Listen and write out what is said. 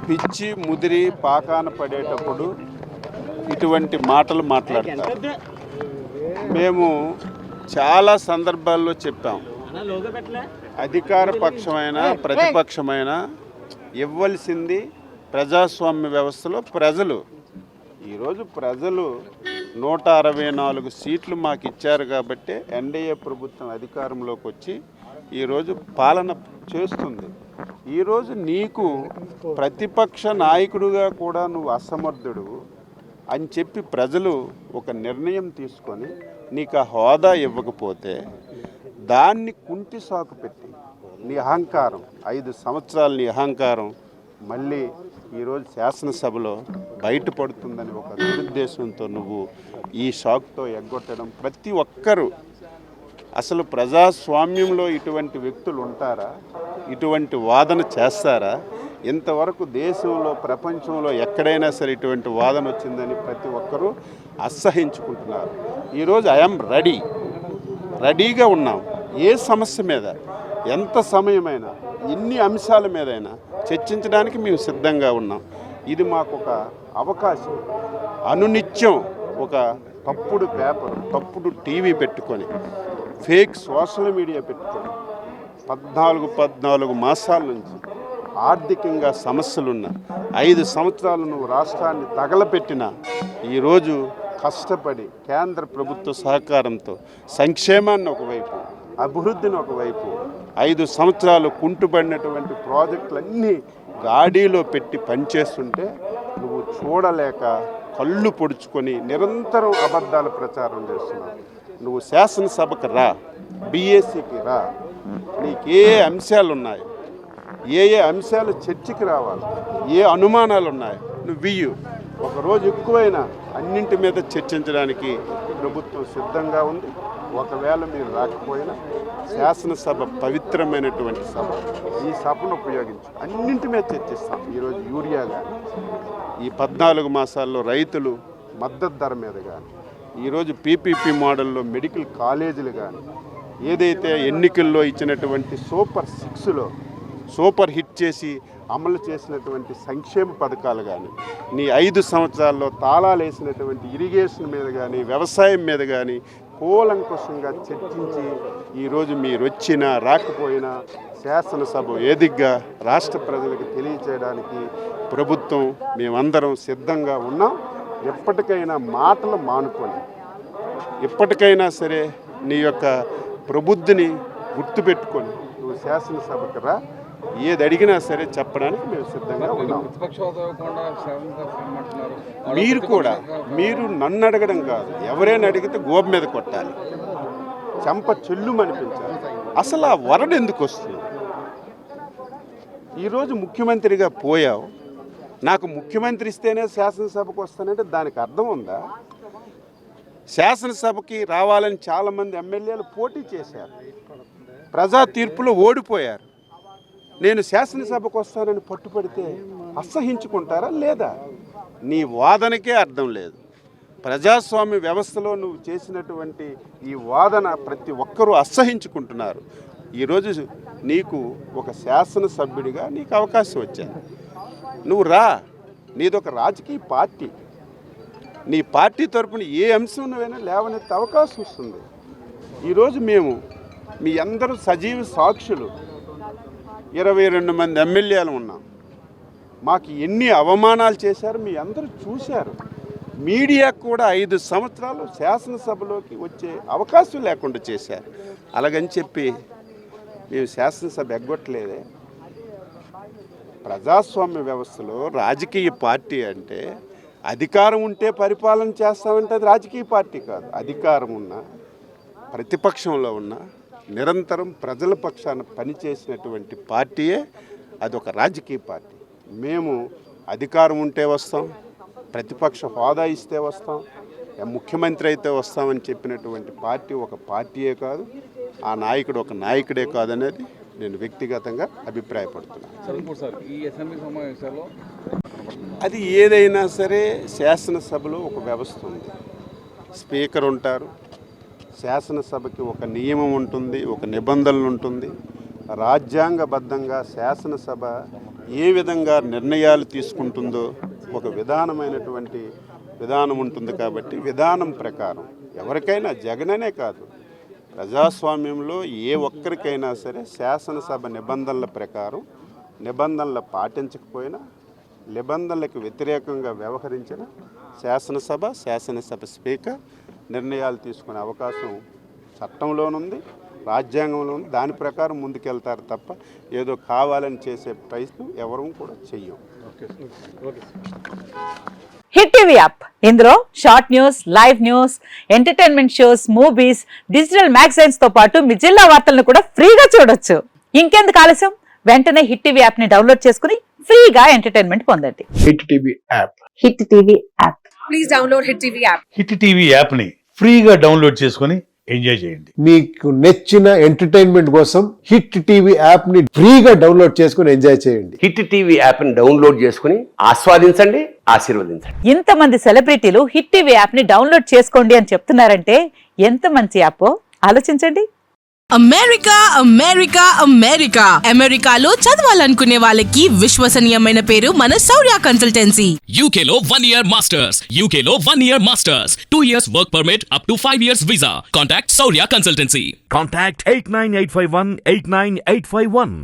పిచ్చి ముదిరి పాకాన పడేటప్పుడు ఇటువంటి మాటలు మాట్లాడతారు. మేము చాలా సందర్భాల్లో చెప్పాం, అధికార పక్షమైన ప్రతిపక్షమైన ఇవ్వాల్సింది ప్రజాస్వామ్య వ్యవస్థలో ప్రజలు. ఈరోజు ప్రజలు 164 సీట్లు మాకు ఇచ్చారు కాబట్టి ఎన్డీఏ ప్రభుత్వం అధికారంలోకి వచ్చి ఈరోజు పాలన చేస్తుంది. ఈరోజు నీకు ప్రతిపక్ష నాయకుడిగా కూడా నువ్వు అసమర్థుడు అని చెప్పి ప్రజలు ఒక నిర్ణయం తీసుకొని నీకు ఆ హోదా ఇవ్వకపోతే దాన్ని కుంటి సాకు పెట్టి నీ అహంకారం 5 సంవత్సరాలు నీ అహంకారం మళ్ళీ ఈరోజు శాసనసభలో బయటపడుతుందని ఒక దురుద్దేశంతో నువ్వు ఈ షాక్తో ఎగ్గొట్టడం. ప్రతి ఒక్కరూ అసలు ప్రజాస్వామ్యంలో ఇటువంటి వ్యక్తులు ఉంటారా? ఇటువంటి వాదన చేస్తారా? ఇంతవరకు దేశంలో ప్రపంచంలో ఎక్కడైనా సరే ఇటువంటి వాదన వచ్చిందని ప్రతి ఒక్కరూ అసహించుకుంటున్నారు. ఈరోజు ఐఎమ్ రెడీగా ఉన్నాం. ఏ సమస్య మీద ఎంత సమయమైనా ఎన్ని అంశాల మీదైనా చర్చించడానికి మేము సిద్ధంగా ఉన్నాం. ఇది మాకు ఒక అవకాశం. అనునిత్యం ఒక తప్పుడు పేపర్, తప్పుడు టీవీ పెట్టుకొని, ఫేక్ సోషల్ మీడియా పెట్టుకొని 14 మాసాల నుంచి ఆర్థికంగా సమస్యలున్న 5 సంవత్సరాలు నువ్వు రాష్ట్రాన్ని తగలపెట్టిన ఈరోజు కష్టపడి కేంద్ర ప్రభుత్వ సహకారంతో సంక్షేమాన్ని ఒకవైపు, అభివృద్ధిని ఒకవైపు, 5 సంవత్సరాలు కుంటుపడినటువంటి ప్రాజెక్టులన్నీ గాడిలో పెట్టి పనిచేస్తుంటే నువ్వు చూడలేక కళ్ళు పొడుచుకొని నిరంతరం అబద్ధాల ప్రచారం చేస్తున్నావు. నువ్వు శాసనసభకు రా, బీఏసీకి రా, నీకు ఏ అంశాలు ఉన్నాయి, ఏ అంశాలు చర్చకి రావాలి, ఏ అనుమానాలు ఉన్నాయి నువ్వు ఇయ్యు. ఒకరోజు ఎక్కువైనా అన్నింటి మీద చర్చించడానికి ప్రభుత్వం సిద్ధంగా ఉంది. ఒకవేళ మీరు రాకపోయినా శాసనసభ పవిత్రమైనటువంటి సభ, ఈ సభను ఉపయోగించి అన్నింటి మీద చర్చిస్తాం. ఈరోజు యూరియా కానీ, ఈ 14 మాసాల్లో రైతులు మద్దతు ధర మీద కానీ, ఈరోజు పీపీపీ మోడల్లో మెడికల్ కాలేజీలు కానీ, ఏదైతే ఎన్నికల్లో ఇచ్చినటువంటి సూపర్ 6లో సూపర్ హిట్ చేసి అమలు చేసినటువంటి సంక్షేమ పథకాలు కానీ, నీ 5 సంవత్సరాల్లో తాళాలు వేసినటువంటి ఇరిగేషన్ మీద కానీ, వ్యవసాయం మీద కానీ కూలంకుషంగా చర్చించి ఈరోజు మీరు వచ్చినా రాకపోయినా శాసనసభ వేదికగా రాష్ట్ర ప్రజలకు తెలియచేయడానికి ప్రభుత్వం మేమందరం సిద్ధంగా ఉన్నాం. ఎప్పటికైనా మాటలు మానుకొని, ఎప్పటికైనా సరే నీ యొక్క ప్రబుద్ధిని గుర్తుపెట్టుకొని నువ్వు శాసనసభకు రా. ఏది అడిగినా సరే చెప్పడానికి మేము సిద్ధంగా ఉన్నాం. మీరు నన్ను అడగడం కాదు, ఎవరైనా అడిగితే గోబ మీద కొట్టాలి, చెంప చెల్లుమనిపించాలి. అసలు ఆ వరడు ఎందుకు వస్తుంది? ఈరోజు ముఖ్యమంత్రిగా పోయావు, నాకు ముఖ్యమంత్రి ఇస్తేనే శాసనసభకు వస్తానంటే దానికి అర్థం ఉందా? శాసనసభకి రావాలని చాలామంది ఎమ్మెల్యేలు పోటీ చేశారు, ప్రజా తీర్పులో ఓడిపోయారు. నేను శాసనసభకు వస్తానని పట్టుపడితే అసహించుకుంటారా లేదా? నీ వాదనకే అర్థం లేదు. ప్రజాస్వామ్య వ్యవస్థలో నువ్వు చేసినటువంటి ఈ వాదన ప్రతి ఒక్కరూ అసహించుకుంటున్నారు. ఈరోజు నీకు ఒక శాసనసభ్యుడిగా నీకు అవకాశం వచ్చింది, నువ్వు రా. నీదొక రాజకీయ పార్టీ, నీ పార్టీ తరపున ఏ అంశం నువ్వైనా లేవనెత్తే అవకాశం వస్తుంది. ఈరోజు మేము మీ అందరూ సజీవ సాక్షులు. 22 మంది ఎమ్మెల్యేలు ఉన్నాం. మాకు ఎన్ని అవమానాలు చేశారు మీ అందరూ చూశారు. మీడియా కూడా 5 సంవత్సరాలు శాసనసభలోకి వచ్చే అవకాశం లేకుండా చేశారు. అలాగని చెప్పి మేము శాసనసభ ఎగ్గొట్టలేదే. ప్రజాస్వామ్య వ్యవస్థలో రాజకీయ పార్టీ అంటే అధికారం ఉంటే పరిపాలన చేస్తామంటే అది రాజకీయ పార్టీ కాదు. అధికారం ఉన్నా, ప్రతిపక్షంలో ఉన్నా, నిరంతరం ప్రజల పక్షాన పనిచేసినటువంటి పార్టీయే అదొక రాజకీయ పార్టీ. మేము అధికారం ఉంటే వస్తాం, ప్రతిపక్ష హోదా ఇస్తే వస్తాం, ముఖ్యమంత్రి అయితే వస్తామని చెప్పినటువంటి పార్టీ ఒక పార్టీయే కాదు, ఆ నాయకుడు ఒక నాయకుడే కాదనేది నేను వ్యక్తిగతంగా అభిప్రాయపడుతున్నాను. అది ఏదైనా సరే శాసనసభలో ఒక వ్యవస్థ ఉంది, స్పీకర్ ఉంటారు, శాసనసభకి ఒక నియమం ఉంటుంది, ఒక నిబంధనలు ఉంటుంది. రాజ్యాంగబద్ధంగా శాసనసభ ఏ విధంగా నిర్ణయాలు తీసుకుంటుందో ఒక విధానమైనటువంటి విధానం ఉంటుంది. కాబట్టి విధానం ప్రకారం ఎవరికైనా, జగననే కాదు, ప్రజాస్వామ్యంలో ఏ ఒక్కరికైనా సరే శాసనసభ నిబంధనల ప్రకారం నిబంధనలు పాటించకపోయినా, నిబంధనలకు వ్యతిరేకంగా వ్యవహరించిన శాసనసభ స్పీకర్ నిర్ణయాలు తీసుకునే అవకాశం చట్టంలోనుంది, రాజ్యాంగంలో ఉంది. దాని ప్రకారం ముందుకెళ్తారు తప్ప ఏదో కావాలని చేసే ప్రయత్నం ఎవరూ కూడా చెయ్యం. హిట్ టీవీ యాప్, ఇందులో short news, live news, entertainment shows, movies, digital magazines తో పాటు మీ జిల్లా వార్తలను కూడా ఫ్రీగా చూడొచ్చు. ఇంకెందుకు ఆలస్యం, వెంటనే హిట్ టీవీ యాప్ ని డౌన్లోడ్ చేసుకుని ఫ్రీగా ఎంటర్టైన్మెంట్ పొందండి. Hit TV app. Hit TV app. Please download hit TV app. Hit TV app ని ఫ్రీగా డౌన్లోడ్ చేసుకొని ఎంజాయ్ చేయండి. మీకు నచ్చిన ఎంటర్టైన్మెంట్ కోసం హిట్ టీవీ యాప్ ని ఫ్రీగా డౌన్లోడ్ చేసుకొని ఎంజాయ్ చేయండి. హిట్ టీవీ యాప్ ని డౌన్లోడ్ చేసుకుని ఆస్వాదించండి, ఆశీర్వదించండి. ఇంతమంది సెలబ్రిటీలు హిట్ టీవీ యాప్ ని డౌన్లోడ్ చేసుకోండి అని చెప్తున్నారంటే ఎంత మంచి యాప్ ఆలోచించండి. అమెరికా అమెరికా అమెరికా అమెరికాలో చదవాలనుకునే వాళ్ళకి విశ్వసనీయమైన పేరు మన శౌర్య కన్సల్టెన్సీ. UK లో 1 year masters, UK లో 1 year masters, 2 years work permit up to 5 years visa. Contact Saurya Consultancy. Contact 89851 89851.